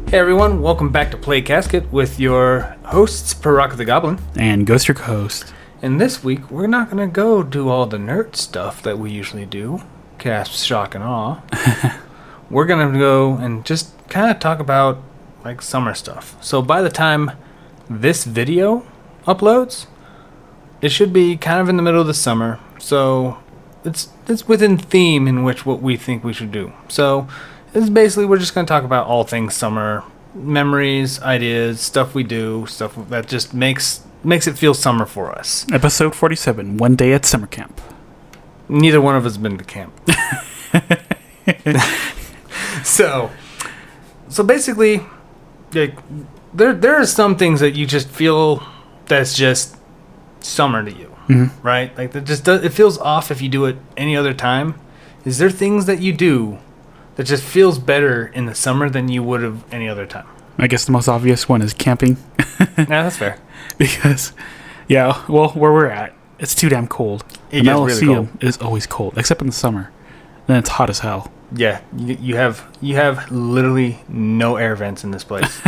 Hey everyone, welcome back to Play Casket with your hosts, Paraka the Goblin. And Ghost your host. And this week, we're not going to go do all the nerd stuff that we usually do. Cast shock and awe. We're going to go and just kind of talk about like summer stuff. So by the time this video uploads, it should be kind of in the middle of the summer. So it's within theme in which what we think we should do. So it's basically we're just going to talk about all things summer, memories, ideas, stuff we do, stuff that just makes it feel summer for us. Episode 47, One Day at Summer Camp. Neither one of us has been to camp. So basically, like there are some things that you just feel that's just summer to you, right? Like it feels off if you do it any other time. Is there things that you do that just feels better in the summer than you would have any other time? I guess the most obvious one is camping. Yeah, that's fair. Because, where we're at, it's too damn cold. It gets really cold. Is always cold, except in the summer. Then it's hot as hell. Yeah, you have literally no air vents in this place.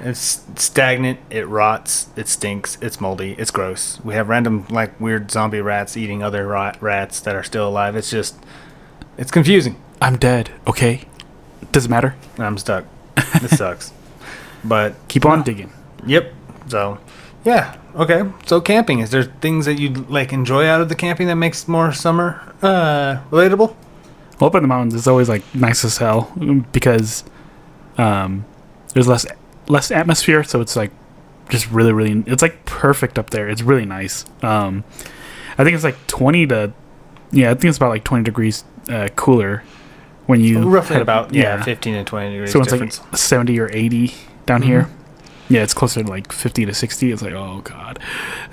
It's stagnant, it rots, it stinks, it's moldy, it's gross. We have random, like, weird zombie rats eating other rats that are still alive. It's confusing. I'm dead, okay? Does it matter? I'm stuck. This sucks. But keep on digging. Yep. So, yeah. Okay. So camping, is there things that you like enjoy out of the camping that makes more summer relatable? Well, up in the mountains is always like nice as hell because there's less atmosphere, so it's like just really it's like perfect up there. It's really nice. I think it's like 20 to I think it's about like 20 degrees cooler when you roughly about 15 to 20 degrees. So it's difference. like 70 or 80 down here. Yeah, it's closer to like 50 to 60. It's like, oh god,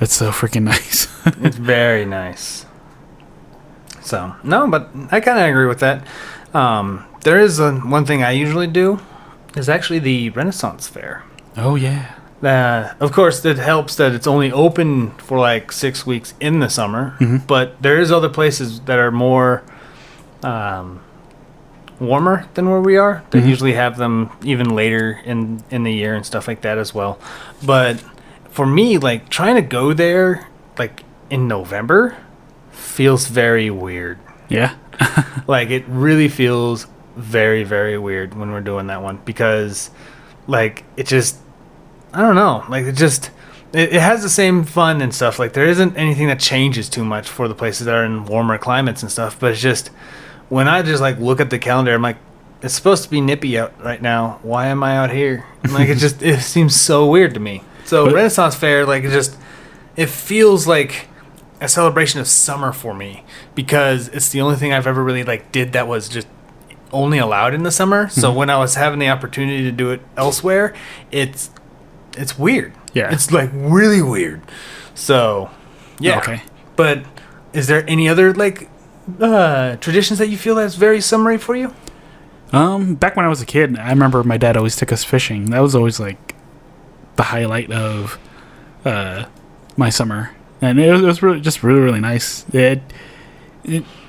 that's so freaking nice. It's very nice. So no, but I kind of agree with that. There is one thing I usually do is actually the Renaissance Fair. Oh yeah. Of course, it helps that it's only open for like 6 weeks in the summer, but there is other places that are more warmer than where we are. They usually have them even later in the year and stuff like that as well. But for me, like trying to go there like in November feels very weird. Yeah. Like it really feels very, very weird when we're doing that one because like it just, I don't know, like it has the same fun and stuff. Like there isn't anything that changes too much for the places that are in warmer climates and stuff, but it's just when I just like look at the calendar, I'm like, it's supposed to be nippy out right now. Why am I out here? Like it seems so weird to me. So Renaissance Fair, like it feels like a celebration of summer for me because it's the only thing I've ever really like did that was just only allowed in the summer. So when I was having the opportunity to do it elsewhere, it's weird. Yeah. It's like really weird. So yeah. Okay. But is there any other like traditions that you feel that's very summery for you? Back when I was a kid, I remember my dad always took us fishing. That was always like the highlight of my summer, and it was really nice.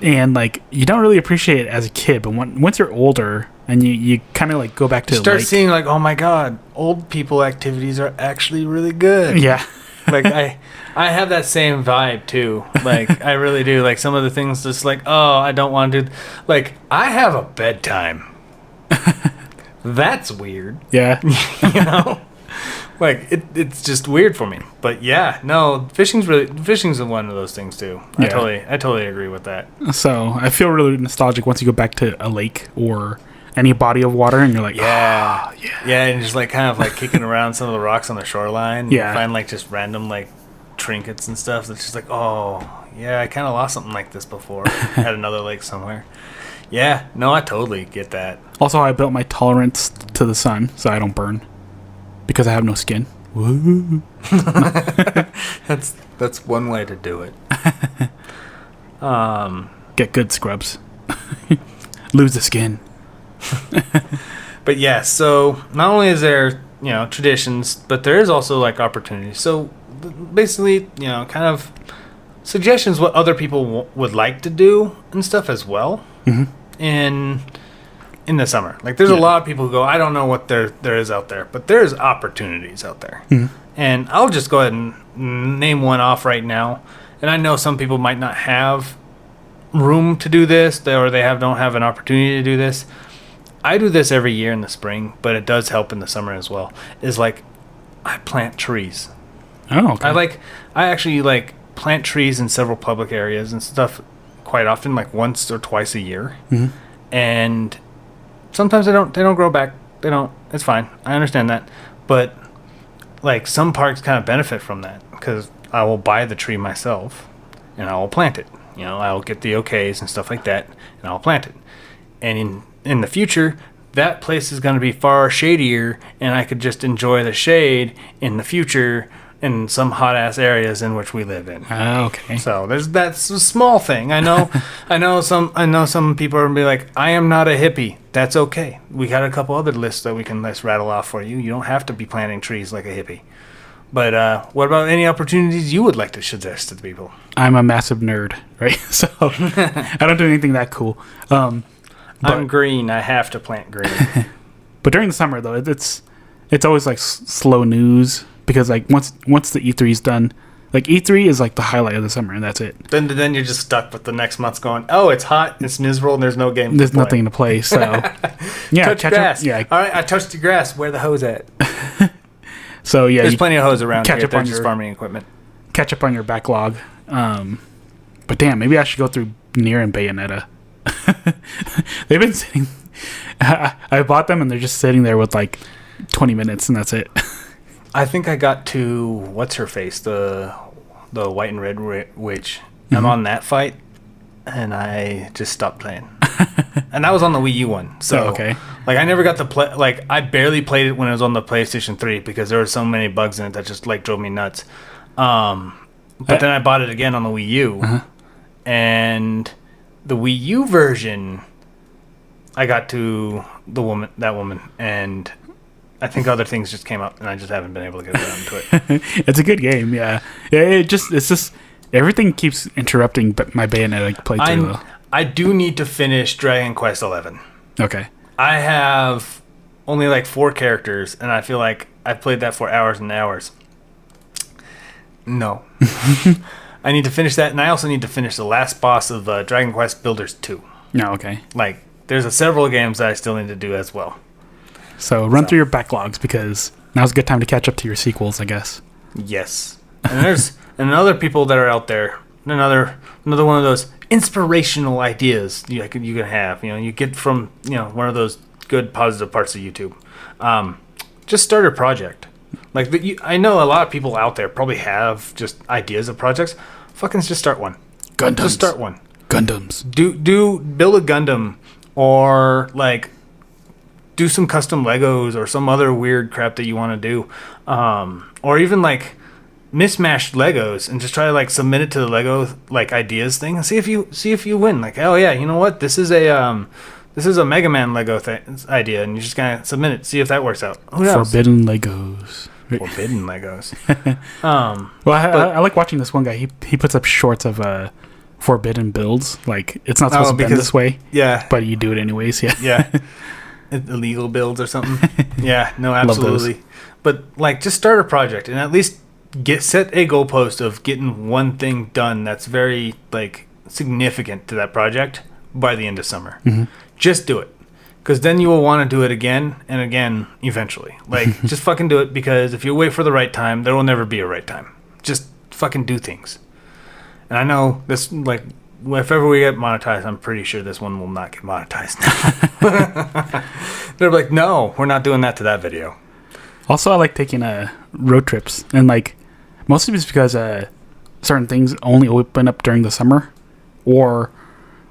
And like you don't really appreciate it as a kid, but once you're older and you kind of like go back to start seeing like, oh my god, old people activities are actually really good. Yeah. Like I have that same vibe too. Like I really do. Like some of the things just like, oh, I don't want to do. Like I have a bedtime. That's weird. Yeah. You know, like it's just weird for me. But yeah, no, fishing's one of those things too. I totally agree with that. So I feel really nostalgic once you go back to a lake or any body of water and you're like, yeah, and just like kind of like kicking around some of the rocks on the shoreline. Yeah. You find like just random like trinkets and stuff that's just like, oh yeah, I kind of lost something like this before at another lake somewhere. Yeah, no, I totally get that. Also, I built my tolerance to the sun so I don't burn because I have no skin. Woo. That's one way to do it. Get good scrubs. Lose the skin. But yeah, so not only is there, traditions, but there is also like opportunities. So basically, kind of suggestions what other people would like to do and stuff as well. And in the summer. Like there's a lot of people who go, I don't know what there is out there, but there's opportunities out there. And I'll just go ahead and name one off right now. And I know some people might not have room to do this, or they don't have an opportunity to do this. I do this every year in the spring, but it does help in the summer as well. Is like I plant trees. Oh, okay. I actually like plant trees in several public areas and stuff quite often, like once or twice a year. And sometimes they don't grow back. They don't. It's fine. I understand that, but like some parks kind of benefit from that because I will buy the tree myself and I will plant it. You know, I will get the okays and stuff like that, and I'll plant it. And in the future, that place is going to be far shadier, and I could just enjoy the shade in the future in some hot ass areas in which we live in. Okay. So that's a small thing. I know, I know some people are gonna be like, I am not a hippie. That's okay. We got a couple other lists that we can rattle off for you. You don't have to be planting trees like a hippie. But what about any opportunities you would like to suggest to the people? I'm a massive nerd, right? So I don't do anything that cool. I'm green. I have to plant green. But during the summer, though, it's always like slow news because like once the E3 is done, like E3 is like the highlight of the summer, and that's it. Then you're just stuck with the next month's going, oh, it's hot, it's miserable, and there's no game. There's nothing to play. So yeah, touch grass. Yeah. All right, I touched the grass. Where the hose at? So yeah, there's plenty of hose around catch here. up on There's just farming equipment. Catch up on your backlog. But damn, maybe I should go through Nier and Bayonetta. They've been sitting. I bought them and they're just sitting there with like 20 minutes and that's it. I think I got to what's her face, the white and red witch. I'm on that fight, and I just stopped playing. And that was on the Wii U one. So okay. Like I never got to play. Like I barely played it when it was on the PlayStation 3 because there were so many bugs in it that just like drove me nuts. But then I bought it again on the Wii U, and the Wii U version, I got to that woman, and I think other things just came up, and I just haven't been able to get around to it. It's a good game, yeah. It's just everything keeps interrupting my Bayonetta playthrough. I do need to finish Dragon Quest 11. Okay. I have only like 4 characters, and I feel like I've played that for hours and hours. No. I need to finish that, and I also need to finish the last boss of Dragon Quest Builders 2. No, okay. Like, there's several games that I still need to do as well. So run through your backlogs because now's a good time to catch up to your sequels, I guess. Yes. And there's and other people that are out there. Another one of those inspirational ideas you can have. You know, you get from one of those good positive parts of YouTube. Just start a project. Like I know a lot of people out there probably have just ideas of projects. Fucking just start one. Gundams. Just start one. Gundams. Build a Gundam, or like do some custom Legos or some other weird crap that you want to do, or even like mismatched Legos and just try to like submit it to the Lego like ideas thing and see if you win. Like, oh yeah, you know what? This is a Mega Man Lego idea, and you just kind of submit it, see if that works out. Who knows? Forbidden Legos. Forbidden Legos. Well, I like watching this one guy. He puts up shorts of forbidden builds. Like it's not supposed to be this way. Yeah. But you do it anyways. Yeah. Yeah. Illegal builds or something. Yeah. No, absolutely. But like, just start a project and at least set a goalpost of getting one thing done that's very like significant to that project by the end of summer. Mm-hmm. Just do it, because then you will want to do it again and again eventually. Like, just fucking do it, because if you wait for the right time, there will never be a right time. Just fucking do things. And I know this, like, if ever we get monetized, I'm pretty sure this one will not get monetized now. They're like, no, we're not doing that to that video. Also, I like taking road trips, and like mostly just because certain things only open up during the summer, or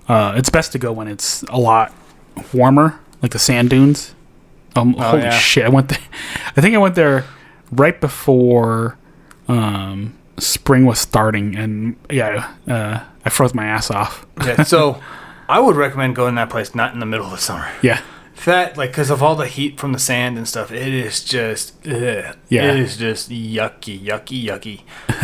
it's best to go when it's a lot warmer, like the sand dunes. Holy shit! I think I went there right before spring was starting, and I froze my ass off. Yeah, so I would recommend going to that place not in the middle of the summer. Yeah. That, like, because of all the heat from the sand and stuff, it is just, it is just yucky.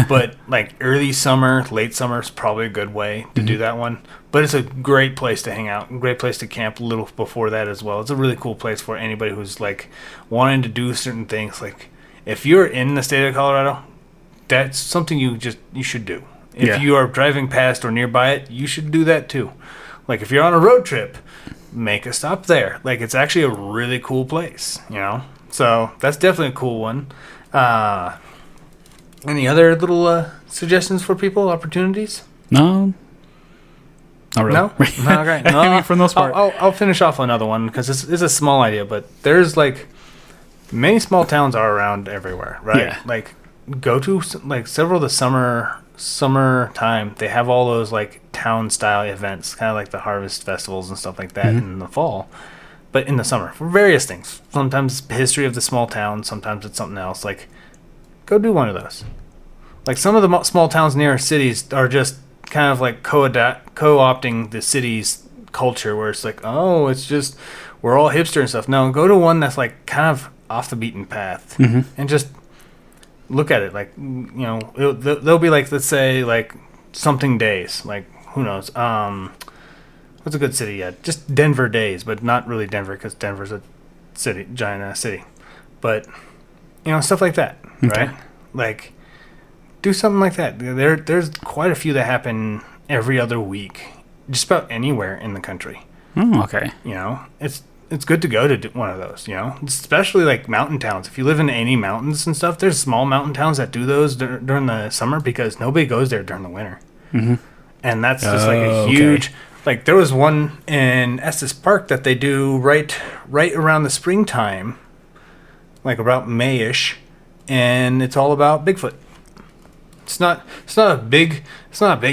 But, like, early summer, late summer is probably a good way to do that one. But it's a great place to hang out, great place to camp a little before that as well. It's a really cool place for anybody who's like wanting to do certain things. Like if you're in the state of Colorado, that's something you should do. If you are driving past or nearby it, you should do that too. Like if you're on a road trip, make a stop there. Like it's actually a really cool place, you know? So that's definitely a cool one. Any other little suggestions for people, opportunities? No. Not really. No? Okay. No, I mean, for the most part. I'll finish off another one because it's a small idea, but there's like many small towns are around everywhere, right? Yeah. Like go to like several of the summertime, they have all those like town style events, kind of like the harvest festivals and stuff like that in the fall, but in the summer for various things. Sometimes history of the small town, sometimes it's something else. Like go do one of those. Like some of the small towns near cities are just kind of like co-opting the city's culture, where it's like, oh, it's just we're all hipster and stuff. No, go to one that's like kind of off the beaten path and just look at it. Like, you know, they'll be like, let's say like something days, like who knows, what's a good city yet? Just Denver days, but not really Denver because Denver's a city, giant ass city, but you know, stuff like that, right? Like do something like that. There's quite a few that happen every other week, just about anywhere in the country. Okay. You know, it's good to go to one of those, you know, especially like mountain towns. If you live in any mountains and stuff, there's small mountain towns that do those during the summer because nobody goes there during the winter. And that's just like a huge, like there was one in Estes Park that they do right around the springtime, like about May-ish, and it's all about Bigfoot. It's not a big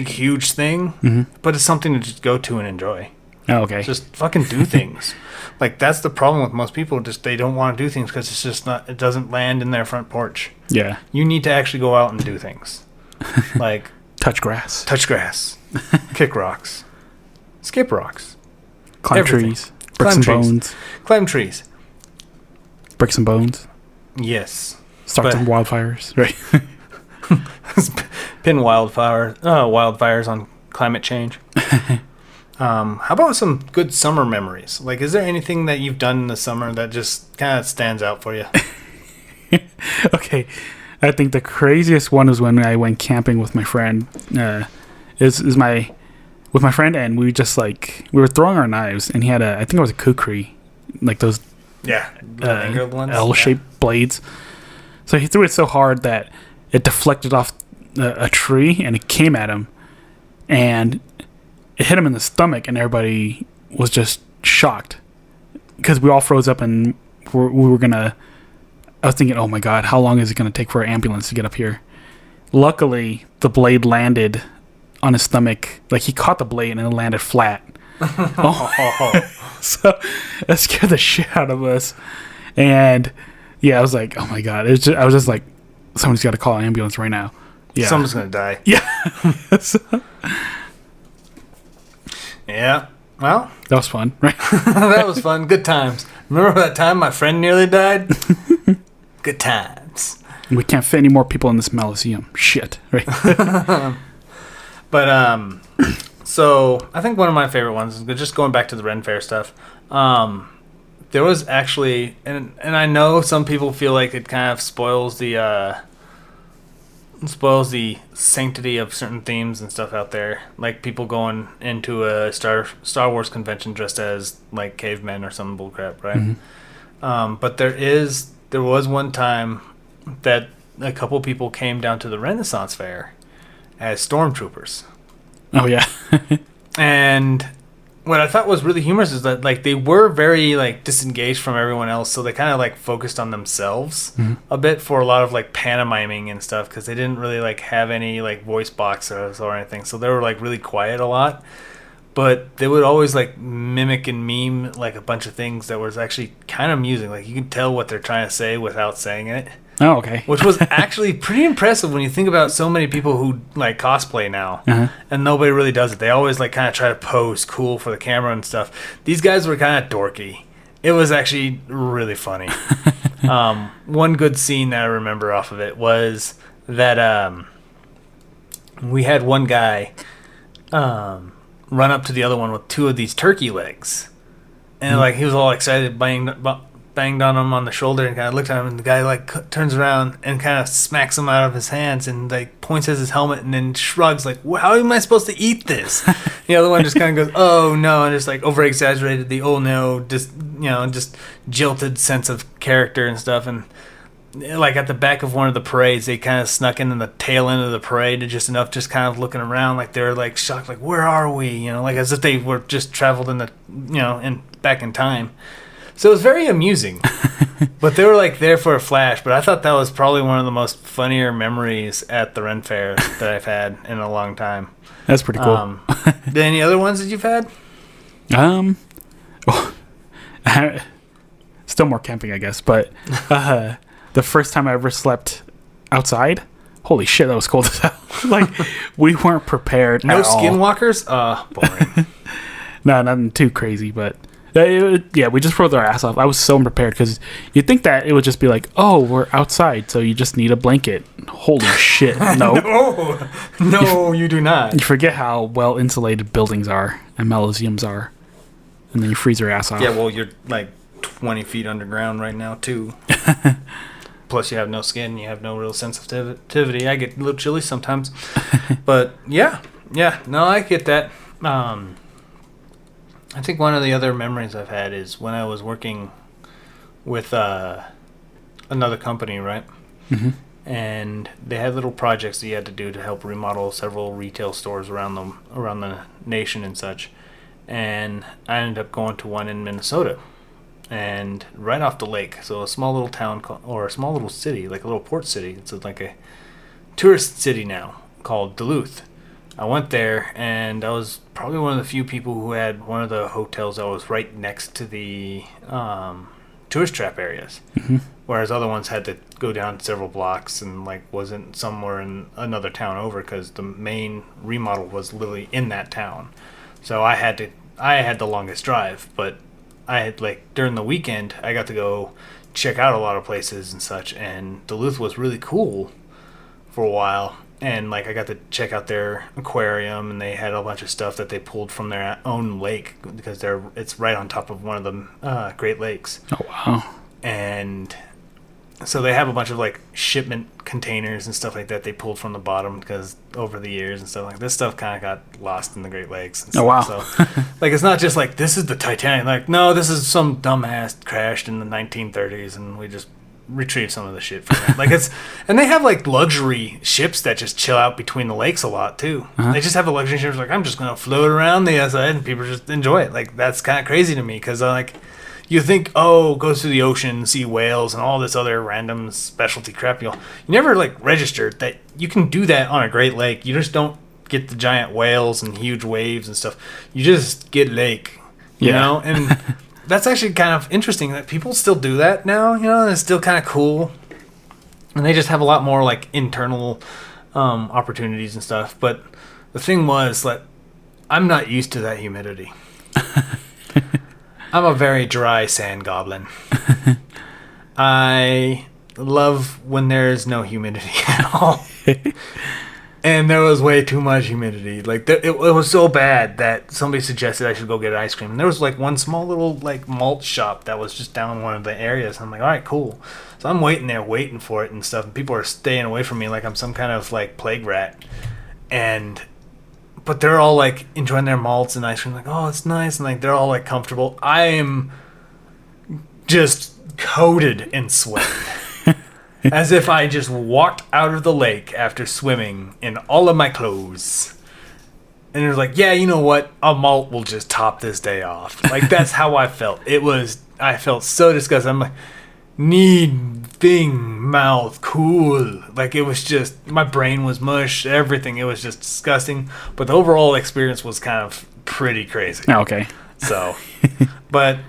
huge thing, but it's something to just go to and enjoy. Oh, okay. Just fucking do things. Like that's the problem with most people. Just they don't want to do things because it's just not. It doesn't land in their front porch. Yeah. You need to actually go out and do things. Like touch grass, kick rocks, skip rocks, climb everything. trees, bricks and bones, climb trees, bricks and bones. Yes. Start some wildfires, right? Pin wildfires on climate change. How about some good summer memories? Like, is there anything that you've done in the summer that just kind of stands out for you? Okay, I think the craziest one was when I went camping with my friend. With my friend, and we just like we were throwing our knives, and he had I think it was a kukri, like those angled ones, L-shaped blades. So he threw it so hard that it deflected off a tree, and it came at him, and it hit him in the stomach, and everybody was just shocked because we all froze up, and we were gonna. I was thinking, oh my god, how long is it gonna take for an ambulance to get up here? Luckily, the blade landed on his stomach. Like he caught the blade and it landed flat. So that scared the shit out of us. And yeah, I was like, oh my god. I was just like, somebody's got to call an ambulance right now. Yeah, someone's gonna die. Yeah. Yeah. Well, that was fun, right? That was fun. Good times. Remember that time my friend nearly died? Good times. We can't fit any more people in this Maliseum. Shit, right? But so I think one of my favorite ones is just going back to the Ren Fair stuff. There was actually, and I know some people feel like it kind of spoils the sanctity of certain themes and stuff out there, like people going into a Star Wars convention dressed as like cavemen or some bullcrap, right? But there was one time that a couple people came down to the Renaissance Fair as stormtroopers. Oh yeah. And what I thought was really humorous is that like they were very like disengaged from everyone else, so they kind of like focused on themselves a bit for a lot of like pantomiming and stuff, because they didn't really like have any like voice boxes or anything, so they were like really quiet a lot. But they would always like mimic and meme like a bunch of things that was actually kind of amusing. Like you can tell what they're trying to say without saying it. Oh, okay. Which was actually pretty impressive when you think about so many people who like cosplay now, and nobody really does it. They always like kind of try to pose cool for the camera and stuff. These guys were kind of dorky. It was actually really funny. One good scene that I remember off of it was that we had one guy run up to the other one with 2 of these turkey legs. And like he was all excited, banged on him on the shoulder and kind of looked at him, and the guy like turns around and kind of smacks him out of his hands and like points at his helmet and then shrugs like, how am I supposed to eat this? The other one just kind of goes, oh no, and just like over exaggerated the oh no, just jilted sense of character and stuff. And like at the back of one of the parades, they kind of snuck in the tail end of the parade, just enough, just kind of looking around like they were like shocked, like where are we, like as if they were just traveled in the back in time. So it was very amusing. But they were like there for a flash. But I thought that was probably one of the most funnier memories at the Ren Fair that I've had in a long time. That's pretty cool. Any other ones that you've had? Still more camping, I guess. But the first time I ever slept outside, holy shit, that was cold as hell. Like, we weren't prepared No at all. skinwalkers? Boring. No, nothing too crazy, but we just rolled our ass off. I was so unprepared because you'd think that it would just be like, oh, we're outside, so you just need a blanket. Holy shit. No. No, you do not. You forget how well insulated buildings are and museums are. And then you freeze your ass off. Yeah, well, you're like 20 feet underground right now, too. Plus, you have no skin. You have no real sensitivity. I get a little chilly sometimes. But, yeah. No, I get that. I think one of the other memories I've had is when I was working with another company, right? Mm-hmm. And they had little projects that you had to do to help remodel several retail stores around the nation and such. And I ended up going to one in Minnesota, and right off the lake. So a small little town or a small little city, like a little port city. It's like a tourist city now called Duluth. I went there, and I was probably one of the few people who had one of the hotels that was right next to the tourist trap areas, mm-hmm. whereas other ones had to go down several blocks and like wasn't somewhere in another town over because the main remodel was literally in that town. So I had the longest drive, but I had like during the weekend I got to go check out a lot of places and such, and Duluth was really cool for a while. And like I got to check out their aquarium, and they had a bunch of stuff that they pulled from their own lake because it's right on top of one of the Great Lakes. Oh wow! And so they have a bunch of like shipment containers and stuff like that they pulled from the bottom because over the years and stuff like this stuff kind of got lost in the Great Lakes. And stuff. Oh wow! So like it's not just like this is the Titanic. Like no, this is some dumbass crashed in the 1930s, and we just retrieve some of the shit from it. Like and they have like luxury ships that just chill out between the lakes a lot too. Uh-huh. They just have a luxury ship like I'm just gonna float around the outside and people just enjoy it. Like that's kind of crazy to me because like you think goes to the ocean, see whales and all this other random specialty crap. You never like registered that you can do that on a Great Lake. You just don't get the giant whales and huge waves and stuff. You just get lake, you know, and that's actually kind of interesting that people still do that now, it's still kind of cool. And they just have a lot more like internal opportunities and stuff. But the thing was that I'm not used to that humidity. I'm a very dry sand goblin. I love when there's no humidity at all. And there was way too much humidity. Like it was so bad that somebody suggested I should go get ice cream. And there was like one small little like malt shop that was just down one of the areas. I'm like, all right, cool. So I'm waiting for it and stuff. And people are staying away from me like I'm some kind of like plague rat. But they're all like enjoying their malts and ice cream. Like, oh, it's nice. And like they're all like comfortable. I am just coated in sweat. As if I just walked out of the lake after swimming in all of my clothes. And it was like, yeah, you know what? A malt will just top this day off. Like, that's how I felt. I felt so disgusted. I'm like, mouth, cool. Like, it was just, my brain was mush, everything. It was just disgusting. But the overall experience was kind of pretty crazy. Oh, okay. So, but,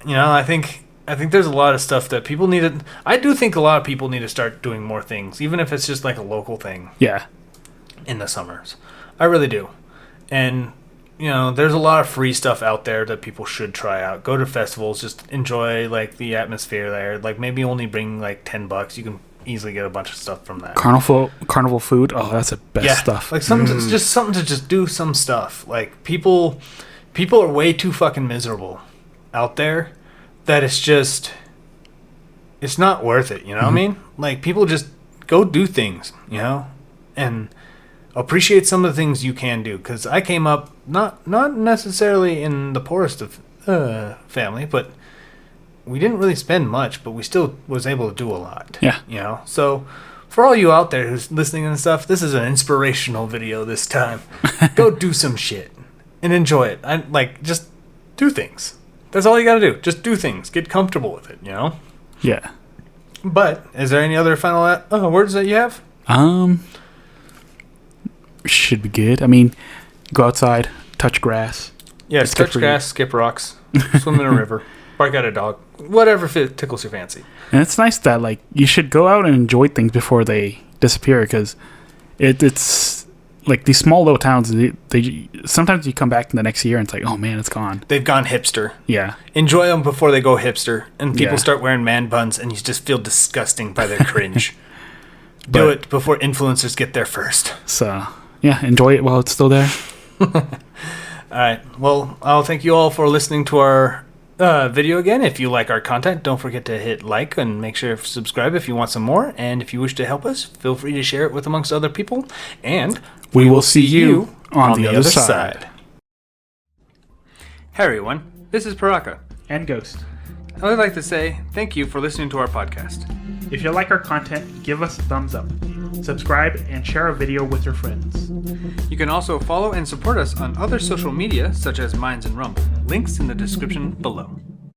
I think there's a lot of stuff that people need to... I do think a lot of people need to start doing more things, even if it's just like a local thing. Yeah. In the summers. I really do. And, there's a lot of free stuff out there that people should try out. Go to festivals, just enjoy like the atmosphere there. Like maybe only bring like $10. You can easily get a bunch of stuff from that. Carnival food. Oh, that's the best stuff. Like just something to just do some stuff. Like people are way too fucking miserable out there that it's not worth it. You know what I mean? Like people just go do things, and appreciate some of the things you can do. Because I came up not necessarily in the poorest of family, but we didn't really spend much, but we still was able to do a lot. Yeah. So for all you out there who's listening and stuff, this is an inspirational video this time. Go do some shit and enjoy it. Just do things. That's all you got to do. Just do things. Get comfortable with it, Yeah. But is there any other final words that you have? Should be good. I mean, go outside, touch grass. Yeah, touch grass, skip rocks, swim in a river, bark at a dog, whatever tickles your fancy. And it's nice that you should go out and enjoy things before they disappear, because it's like these small little towns. They sometimes you come back in the next year and it's like, oh man, it's gone. They've gone hipster. Yeah. Enjoy them before they go hipster, and people start wearing man buns, and you just feel disgusting by their cringe. Do it before influencers get there first. So yeah, enjoy it while it's still there. All right. Well, I'll thank you all for listening to our video again. If you like our content, don't forget to hit like and make sure to subscribe if you want some more. And if you wish to help us, feel free to share it with amongst other people. And we will see you on the other side. Hey everyone, this is Paraka. And Ghost. I would like to say thank you for listening to our podcast. If you like our content, give us a thumbs up. Subscribe and share our video with your friends. You can also follow and support us on other social media such as Minds and Rumble. Links in the description below.